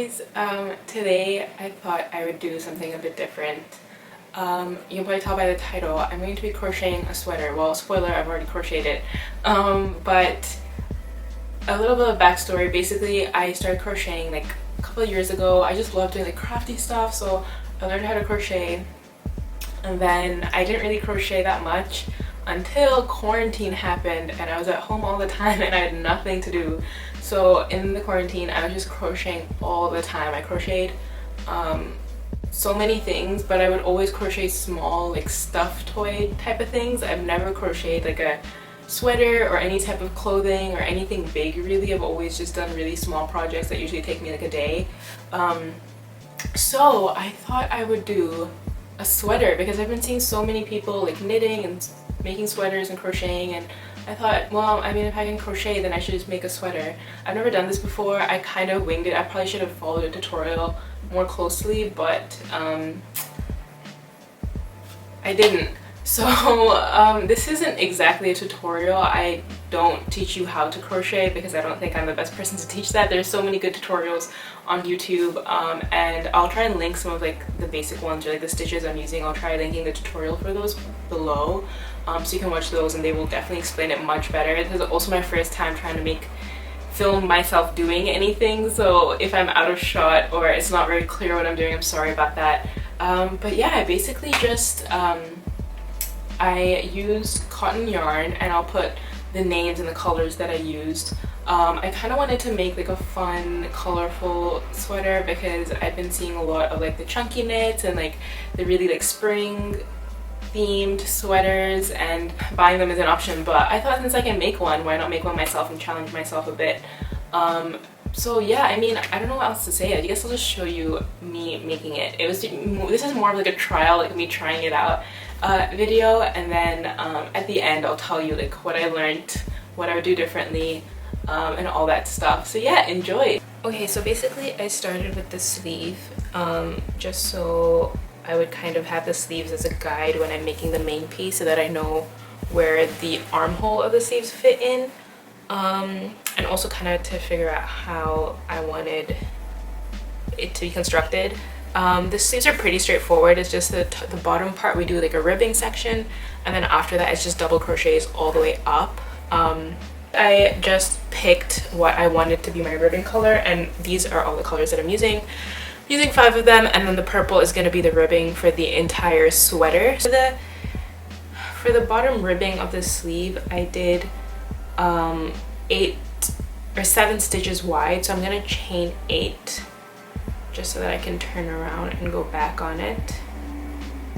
guys, today I thought I would do something a bit different. You can probably tell by the title, I'm going to be crocheting a sweater. Well, spoiler, I've already crocheted it. But a little bit of backstory. Basically, I started crocheting like a couple of years ago. I just love doing like crafty stuff, so I learned how to crochet. And then I didn't really crochet that much until quarantine happened and I was at home all the time and I had nothing to do. So in the quarantine I was just crocheting all the time. I crocheted so many things, but I would always crochet small like stuffed toy type of things. I've never crocheted like a sweater or any type of clothing or anything big really. I've always just done really small projects that usually take me like a day. So I thought I would do a sweater because I've been seeing so many people like knitting and making sweaters and crocheting, and I thought, well, I mean, if I can crochet then I should just make a sweater. I've never done this before. I kind of winged it. I probably should have followed a tutorial more closely, but I didn't. So this isn't exactly a tutorial. I don't teach you how to crochet because I don't think I'm the best person to teach that. There's so many good tutorials on YouTube, and I'll try and link some of like the basic ones or like the stitches I'm using. I'll try linking the tutorial for those below, so you can watch those and they will definitely explain it much better. This is also my first time trying to film myself doing anything, so if I'm out of shot or it's not very clear what I'm doing, I'm sorry about that. But yeah, I basically just I used cotton yarn, and I'll put the names and the colors that I used. I kind of wanted to make like a fun, colorful sweater because I've been seeing a lot of like the chunky knits and like the really like spring themed sweaters, and buying them is an option, but I thought since I can make one, why not make one myself and challenge myself a bit. So yeah, I mean, I don't know what else to say. I guess I'll just show you me making it. This is more of like a trial, like me trying it out video, and then at the end I'll tell you like what I learned, what I would do differently, and all that stuff. So yeah, enjoy. Okay, so basically I started with the sleeve, just so I would kind of have the sleeves as a guide when I'm making the main piece so that I know where the armhole of the sleeves fit in. And also kind of to figure out how I wanted it to be constructed. The sleeves are pretty straightforward. It's just the bottom part we do like a ribbing section, and then after that it's just double crochets all the way up. I just picked what I wanted to be my ribbing color, and these are all the colors that I'm using. I'm using 5 of them, and then the purple is going to be the ribbing for the entire sweater. So for the bottom ribbing of the sleeve I did 8 or 7 stitches wide, so I'm gonna chain 8 just so that I can turn around and go back on it.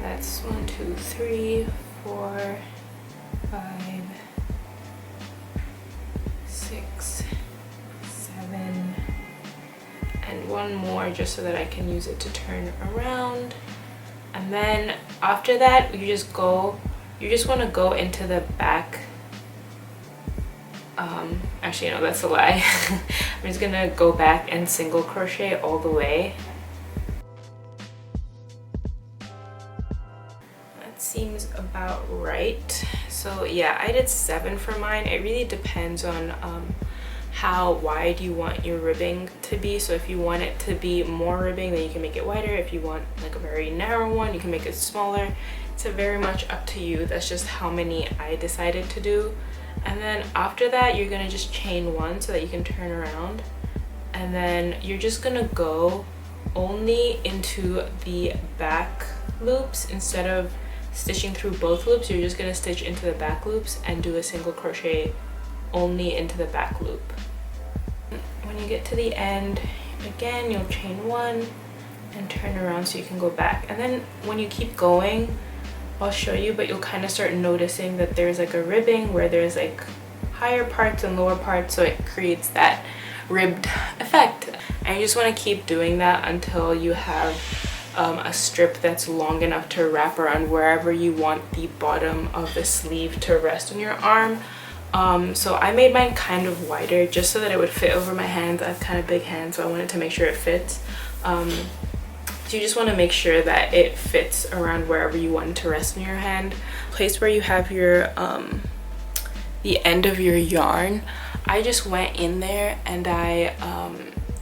That's 1, 2, 3, 4, 5, 6, 7, and one more just so that I can use it to turn around. And then after that you just want to go into the back. Actually no, that's a lie. I'm just gonna go back and single crochet all the way. That seems about right. So yeah, I did 7 for mine. It really depends on how wide you want your ribbing to be. So if you want it to be more ribbing, then you can make it wider. If you want like a very narrow one, you can make it smaller. It's very much up to you. That's just how many I decided to do. And then after that you're gonna just chain 1 so that you can turn around, and then you're just gonna go only into the back loops. Instead of stitching through both loops, you're just gonna stitch into the back loops and do a single crochet only into the back loop. When you get to the end, again you'll chain 1 and turn around so you can go back. And then when you keep going, I'll show you, but you'll kind of start noticing that there's like a ribbing where there's like higher parts and lower parts, so it creates that ribbed effect. And you just want to keep doing that until you have a strip that's long enough to wrap around wherever you want the bottom of the sleeve to rest on your arm. So I made mine kind of wider just so that it would fit over my hands. I have kind of big hands, so I wanted to make sure it fits. So you just want to make sure that it fits around wherever you want it to rest in your hand. Place where you have your the end of your yarn, I just went in there and I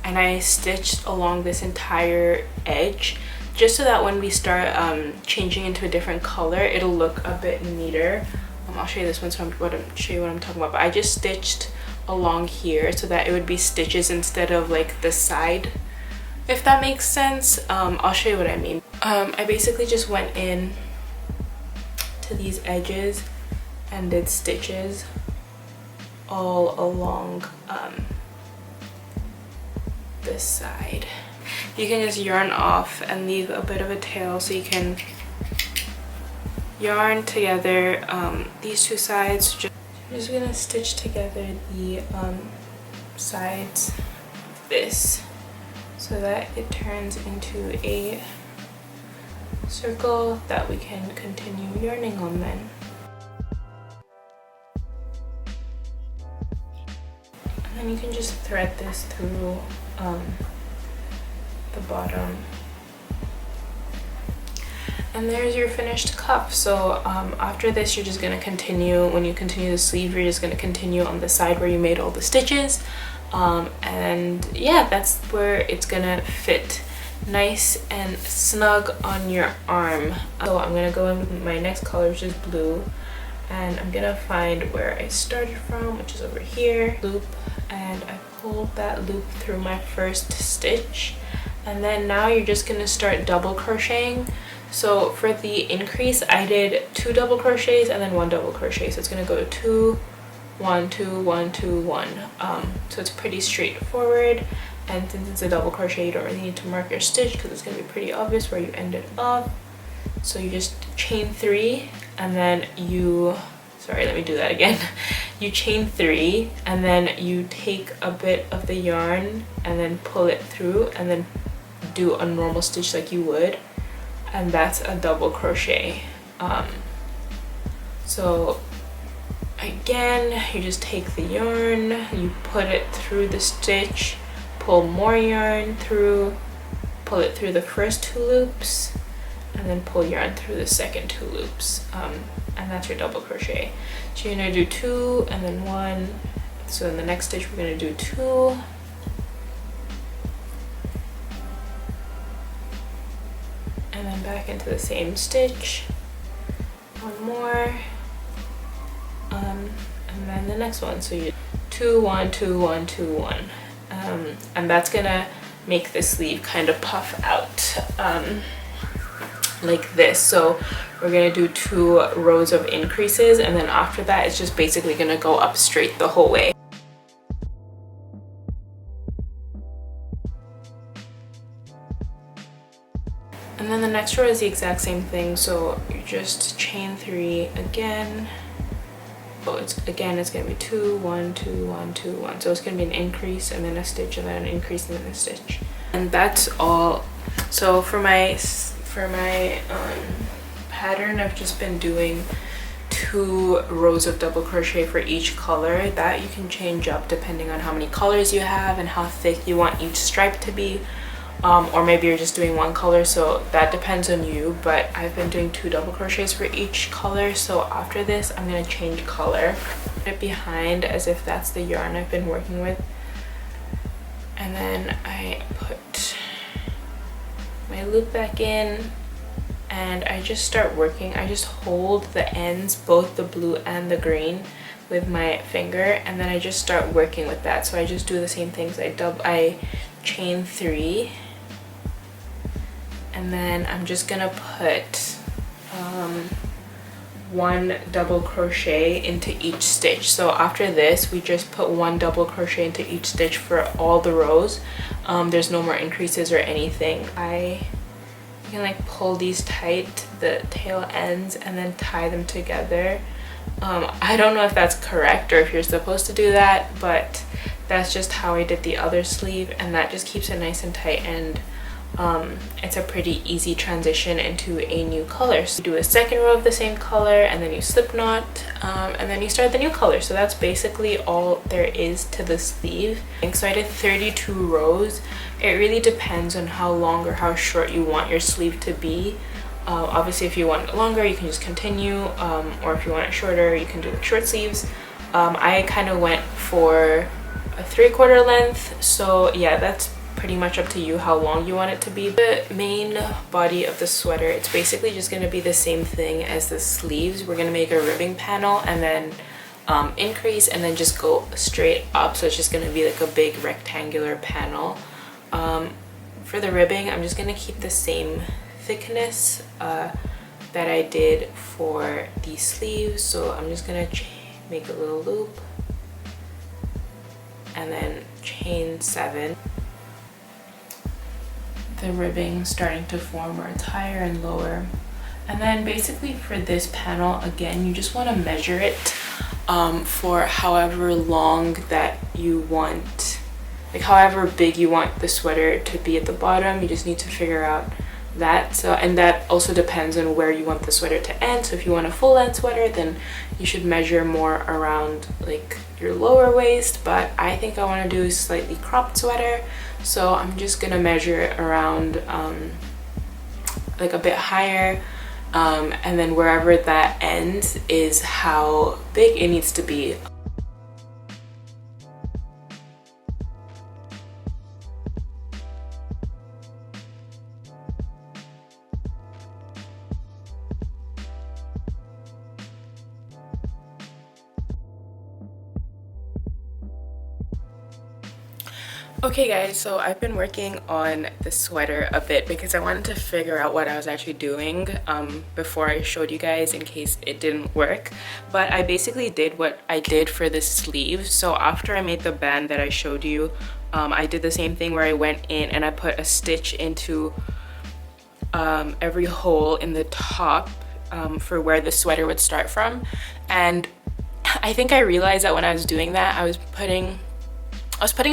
and I stitched along this entire edge just so that when we start changing into a different color, it'll look a bit neater. I'll show you this one, so show you what I'm talking about. But I just stitched along here so that it would be stitches instead of like the side, if that makes sense. I'll show you what I mean. I basically just went in to these edges and did stitches all along this side. You can just yarn off and leave a bit of a tail, so you can yarn together these two sides. I'm just gonna stitch together the sides of this so that it turns into a circle that we can continue yarning on then. And then you can just thread this through the bottom, and there's your finished cuff. So after this, you're just going to continue, when you continue the sleeve, you're just going to continue on the side where you made all the stitches, and yeah, that's where it's gonna fit nice and snug on your arm. So I'm gonna go in with my next color, which is blue, and I'm gonna find where I started from, which is over here, loop, and I pulled that loop through my first stitch. And then now you're just gonna start double crocheting. So for the increase, I did 2 double crochets and then 1 double crochet. So it's gonna go 2, 1, 2, 1, 2, 1. So it's pretty straightforward. And since it's a double crochet, you don't really need to mark your stitch because it's gonna be pretty obvious where you ended up. So you just chain 3, and then you, sorry, let me do that again. You chain 3, and then you take a bit of the yarn and then pull it through, and then do a normal stitch like you would, and that's a double crochet. So again, you just take the yarn, you put it through the stitch, pull more yarn through, pull it through the first 2 loops, and then pull yarn through the second 2 loops, and that's your double crochet. So you're gonna do 2 and then 1. So in the next stitch, we're gonna do 2, and then back into the same stitch, 1 more, and then the next one. So you 2, 1, 2, 1, 2, 1, and that's gonna make the sleeve kind of puff out like this. So we're gonna do 2 rows of increases, and then after that, it's just basically gonna go up straight the whole way. And then the next row is the exact same thing. So you just chain 3 again. Oh, it's gonna be 2, 1, 2, 1, 2, 1. So it's gonna be an increase and then a stitch and then an increase and then a stitch. And that's all. So for my pattern, I've just been doing 2 rows of double crochet for each color. That you can change up depending on how many colors you have and how thick you want each stripe to be. Or maybe you're just doing 1 color, so that depends on you. But I've been doing 2 double crochets for each color. So after this, I'm gonna change color, put it behind as if that's the yarn I've been working with, and then I put my loop back in, and I just start working. I just hold the ends, both the blue and the green, with my finger, and then I just start working with that. So I just do the same things. I chain 3, and then I'm just gonna put 1 double crochet into each stitch. So after this, we just put 1 double crochet into each stitch for all the rows. There's no more increases or anything. You can like pull these tight, the tail ends, and then tie them together. I don't know if that's correct or if you're supposed to do that, but that's just how I did the other sleeve, and that just keeps it nice and tight, and it's a pretty easy transition into a new color. So you do a second row of the same color, and then you slip knot, and then you start the new color. So that's basically all there is to the sleeve. So I did 32 rows. It really depends on how long or how short you want your sleeve to be. Obviously, if you want it longer, you can just continue, or if you want it shorter, you can do the short sleeves. I kind of went for a 3/4 length. So yeah, that's pretty much up to you how long you want it to be. The main body of the sweater, it's basically just going to be the same thing as the sleeves. We're going to make a ribbing panel and then increase and then just go straight up, so it's just going to be like a big rectangular panel. For the ribbing, I'm just going to keep the same thickness that I did for the sleeves. So I'm just going to make a little loop and then chain 7. The ribbing starting to form where it's higher and lower. And then basically for this panel, again, you just want to measure it for however long that you want, like however big you want the sweater to be at the bottom. You just need to figure out that. So, and that also depends on where you want the sweater to end. So if you want a full length sweater, then you should measure more around like your lower waist, but I think I want to do a slightly cropped sweater, so I'm just gonna measure it around like a bit higher, and then wherever that ends is how big it needs to be. Okay guys, so I've been working on the sweater a bit because I wanted to figure out what I was actually doing before I showed you guys, in case it didn't work. But I basically did what I did for the sleeve. So after I made the band that I showed you, I did the same thing where I went in and I put a stitch into every hole in the top for where the sweater would start from. And I think I realized that when I was doing that, I was putting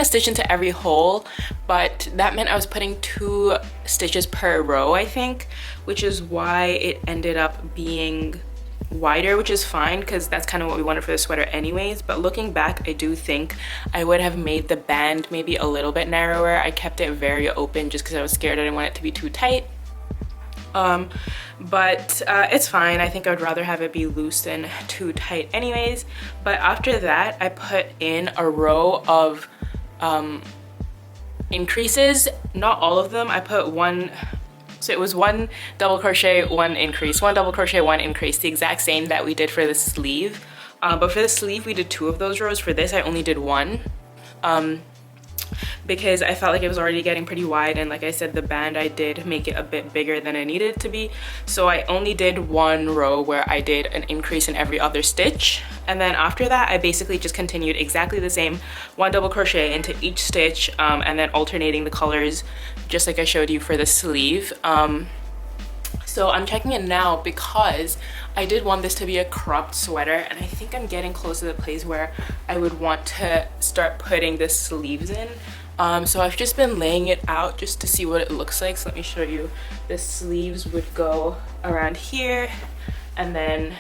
a stitch into every hole, but that meant I was putting 2 stitches per row, I think, which is why it ended up being wider, which is fine because that's kind of what we wanted for the sweater anyways. But looking back, I do think I would have made the band maybe a little bit narrower. I kept it very open just because I was scared I didn't want it to be too tight. But it's fine. I think I would rather have it be loose than too tight anyways. But after that, I put in a row of increases, not all of them. I put one, so it was 1 double crochet, 1 increase, 1 double crochet, 1 increase, the exact same that we did for the sleeve. But for the sleeve, we did 2 of those rows. For this, I only did 1. Because I felt like it was already getting pretty wide, and like I said, the band I did make it a bit bigger than it needed to be, so I only did 1 row where I did an increase in every other stitch. And then after that, I basically just continued exactly the same, 1 double crochet into each stitch, and then alternating the colors just like I showed you for the sleeve. So I'm checking it now because I did want this to be a cropped sweater, and I think I'm getting close to the place where I would want to start putting the sleeves in. So I've just been laying it out just to see what it looks like. So let me show you. The sleeves would go around here, and then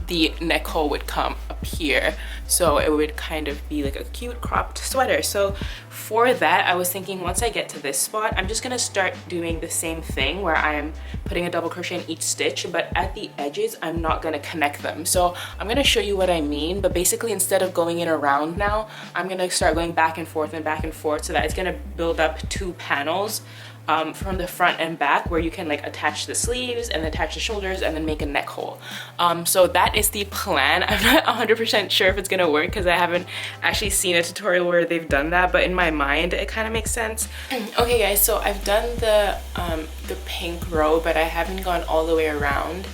the neck hole would come up here, so it would kind of be like a cute cropped sweater. So for that, I was thinking once I get to this spot, I'm just gonna start doing the same thing where I am putting a double crochet in each stitch, but at the edges I'm not gonna connect them. So I'm gonna show you what I mean, but basically instead of going in around now, I'm gonna start going back and forth so that it's gonna build up 2 panels from the front and back, where you can like attach the sleeves and attach the shoulders and then make a neck hole. So that is the plan. I'm not 100% sure if it's gonna work because I haven't actually seen a tutorial where they've done that, but in my mind it kind of makes sense. Okay guys, so I've done the pink row, but I haven't gone all the way around.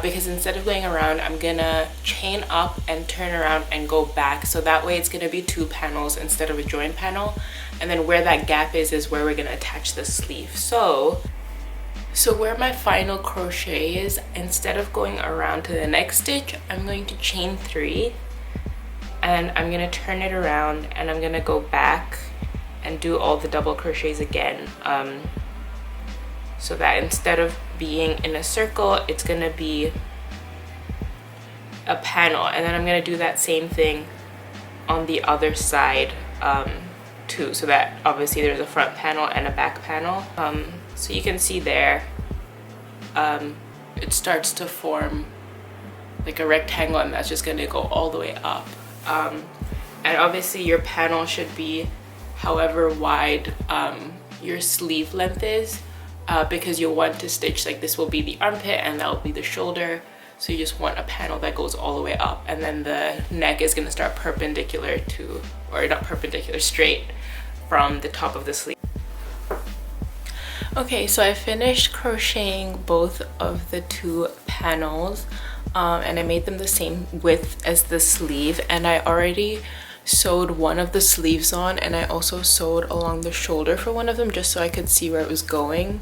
Because instead of going around, I'm gonna chain up and turn around and go back, so that way it's gonna be 2 panels instead of a join panel. And then where that gap is where we're gonna attach the sleeve. So where my final crochet is, instead of going around to the next stitch, I'm going to chain 3, and I'm gonna turn it around, and I'm gonna go back and do all the double crochets again. So that instead of being in a circle, it's gonna be a panel. And then I'm gonna do that same thing on the other side too, so that obviously there's a front panel and a back panel. So you can see there, it starts to form like a rectangle, and that's just gonna go all the way up. And obviously your panel should be however wide your sleeve length is, because you'll want to stitch, like this will be the armpit and that will be the shoulder. So you just want a panel that goes all the way up, and then the neck is gonna start perpendicular to, or not perpendicular, straight from the top of the sleeve. Okay, so I finished crocheting both of the two panels, and I made them the same width as the sleeve, and I already sewed one of the sleeves on, and I also sewed along the shoulder for one of them just so I could see where it was going.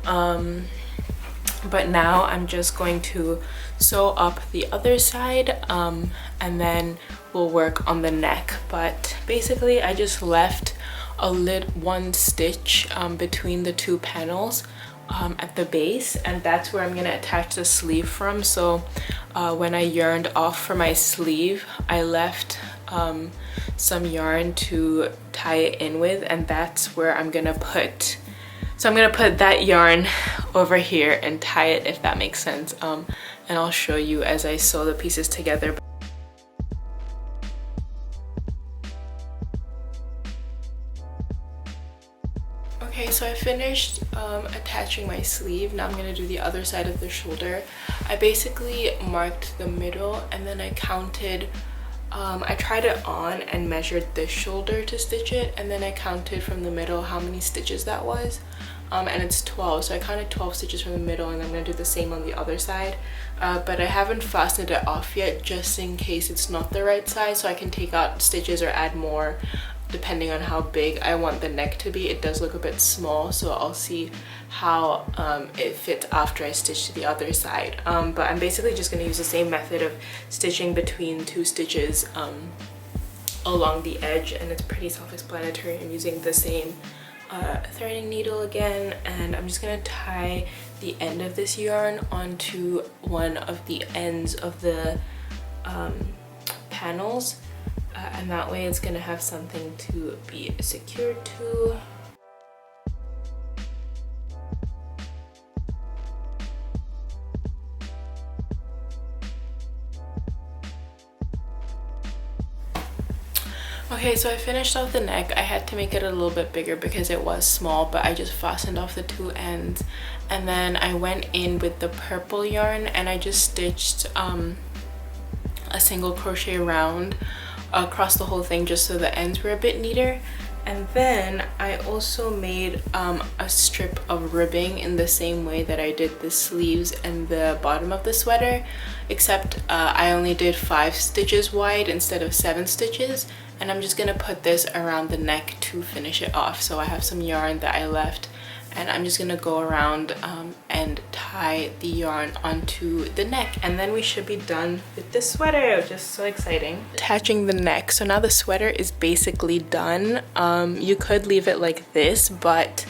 But now I'm just going to sew up the other side, and then we'll work on the neck. But basically I just left one stitch between the two panels at the base, and that's where I'm gonna attach the sleeve from. So when I yarned off for my sleeve, I left some yarn to tie it in with, and that's where I'm gonna put, so I'm gonna put that yarn over here and tie it, if that makes sense, and I'll show you as I sew the pieces together. Okay, so I finished attaching my sleeve. Now I'm gonna do the other side of the shoulder. I basically marked the middle, and then I counted, I tried it on and measured this shoulder to stitch it, and then I counted from the middle how many stitches that was, and it's 12, so I counted 12 stitches from the middle, and I'm gonna do the same on the other side. But I haven't fastened it off yet, just in case it's not the right size, so I can take out stitches or add more depending on how big I want the neck to be. It does look a bit small, so I'll see how it fits after I stitch to the other side. But I'm basically just going to use the same method of stitching between two stitches along the edge, and it's pretty self-explanatory. I'm using the same threading needle again, and I'm just going to tie the end of this yarn onto one of the ends of the panels. And that way it's gonna have something to be secured to. Okay, so I finished off the neck. I had to make it a little bit bigger because it was small, but I just fastened off the two ends, and then I went in with the purple yarn and I just stitched a single crochet round across the whole thing just so the ends were a bit neater. And then I also made a strip of ribbing in the same way that I did the sleeves and the bottom of the sweater, except I only did 5 stitches wide instead of 7 stitches, and I'm just gonna put this around the neck to finish it off. So I have some yarn that I left, and I'm just gonna go around and tie the yarn onto the neck, and then we should be done with the sweater, which is so exciting. Attaching the neck, so now the sweater is basically done. You could leave it like this, but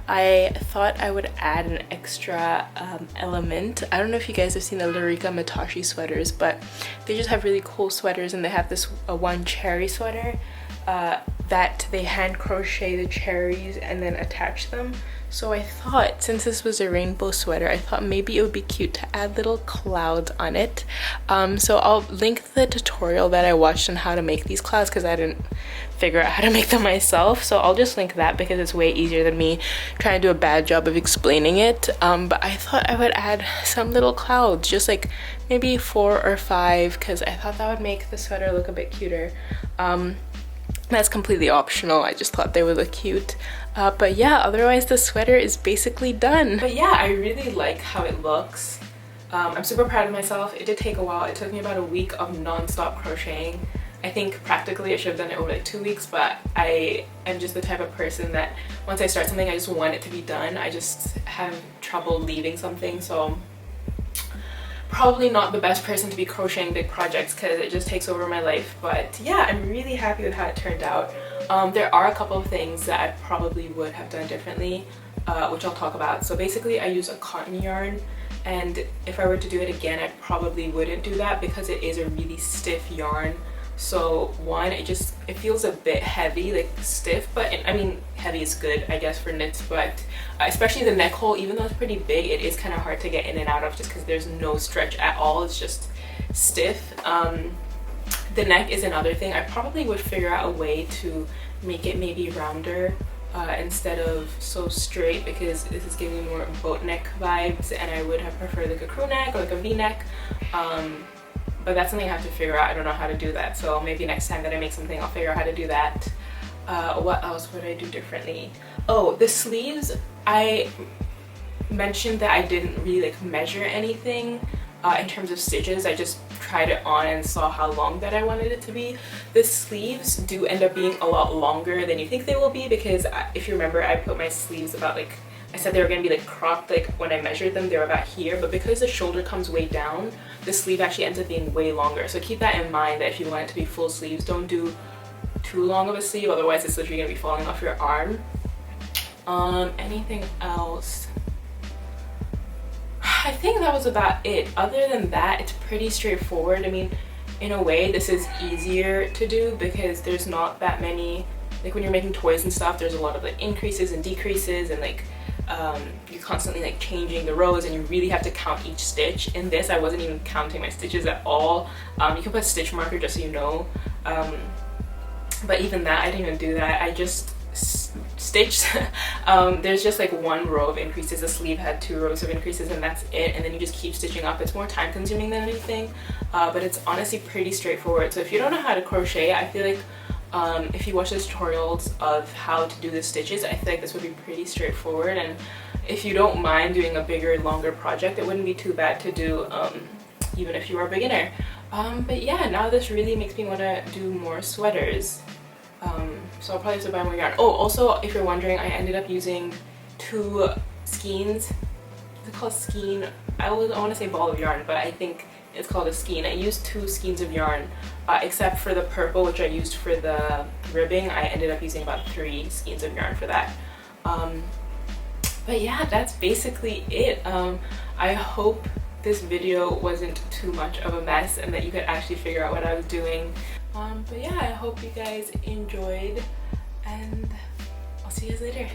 I thought I would add an extra element. I don't know if you guys have seen the Larika Matoshi sweaters, but they just have really cool sweaters, and they have this one cherry sweater that they hand crochet the cherries and then attach them. So I thought, since this was a rainbow sweater, I thought maybe it would be cute to add little clouds on it. So I'll link the tutorial that I watched on how to make these clouds, because I didn't figure out how to make them myself. So I'll just link that because it's way easier than me trying to do a bad job of explaining it. But I thought I would add some little clouds, just like maybe 4 or 5, because I thought that would make the sweater look a bit cuter. That's completely optional. I just thought they would look cute. But yeah, otherwise the sweater is basically done. But yeah, I really like how it looks. I'm super proud of myself. It did take a while. It took me about a week of non-stop crocheting. I think practically I should have done it over like 2 weeks, but I am just the type of person that once I start something, I just want it to be done. I just have trouble leaving something, so probably not the best person to be crocheting big projects because it just takes over my life. But yeah, I'm really happy with how it turned out. There are a couple of things that I probably would have done differently, which I'll talk about. So basically I use a cotton yarn, and if I were to do it again, I probably wouldn't do that because it is a really stiff yarn. So one, it feels a bit heavy, like stiff, but I mean heavy is good I guess for knits, but especially the neck hole, even though it's pretty big, it is kind of hard to get in and out of just because there's no stretch at all. It's just stiff. The neck is another thing. I probably would figure out a way to make it maybe rounder instead of so straight, because this is giving me more boat neck vibes, and I would have preferred like a crew neck or like a v-neck. But that's something I have to figure out. I don't know how to do that, so maybe next time that I make something I'll figure out how to do that. What else would I do differently? Oh, the sleeves, I mentioned that I didn't really like measure anything in terms of stitches. I just tried it on and saw how long that I wanted it to be. The sleeves do end up being a lot longer than you think they will be, because if you remember, I put my sleeves about like, I said they were going to be like cropped, like when I measured them they were about here, but because the shoulder comes way down, the sleeve actually ends up being way longer. So keep that in mind, that if you want it to be full sleeves, don't do too long of a sleeve, otherwise it's literally going to be falling off your arm. Anything else? I think that was about it. Other than that, it's pretty straightforward. I mean, in a way this is easier to do because there's not that many, like when you're making toys and stuff, there's a lot of like increases and decreases, and like you're constantly like changing the rows, and you really have to count each stitch. In this I wasn't even counting my stitches at all. You can put a stitch marker just so you know, but even that I didn't even do that. I just stitched. There's just like one row of increases. The sleeve had 2 rows of increases, and that's it, and then you just keep stitching up. It's more time consuming than anything, but it's honestly pretty straightforward. So if you don't know how to crochet, I feel like if you watch the tutorials of how to do the stitches, I feel like this would be pretty straightforward. And if you don't mind doing a bigger, longer project, it wouldn't be too bad to do, even if you are a beginner. But yeah, now this really makes me want to do more sweaters. So I'll probably have to buy more yarn. Oh, also, if you're wondering, I ended up using 2 skeins. Is it called skein? I want to say ball of yarn, but I think it's called a skein. I used 2 skeins of yarn, except for the purple, which I used for the ribbing. I ended up using about 3 skeins of yarn for that. But yeah, that's basically it. I hope this video wasn't too much of a mess and that you could actually figure out what I was doing. But yeah, I hope you guys enjoyed, and I'll see you guys later.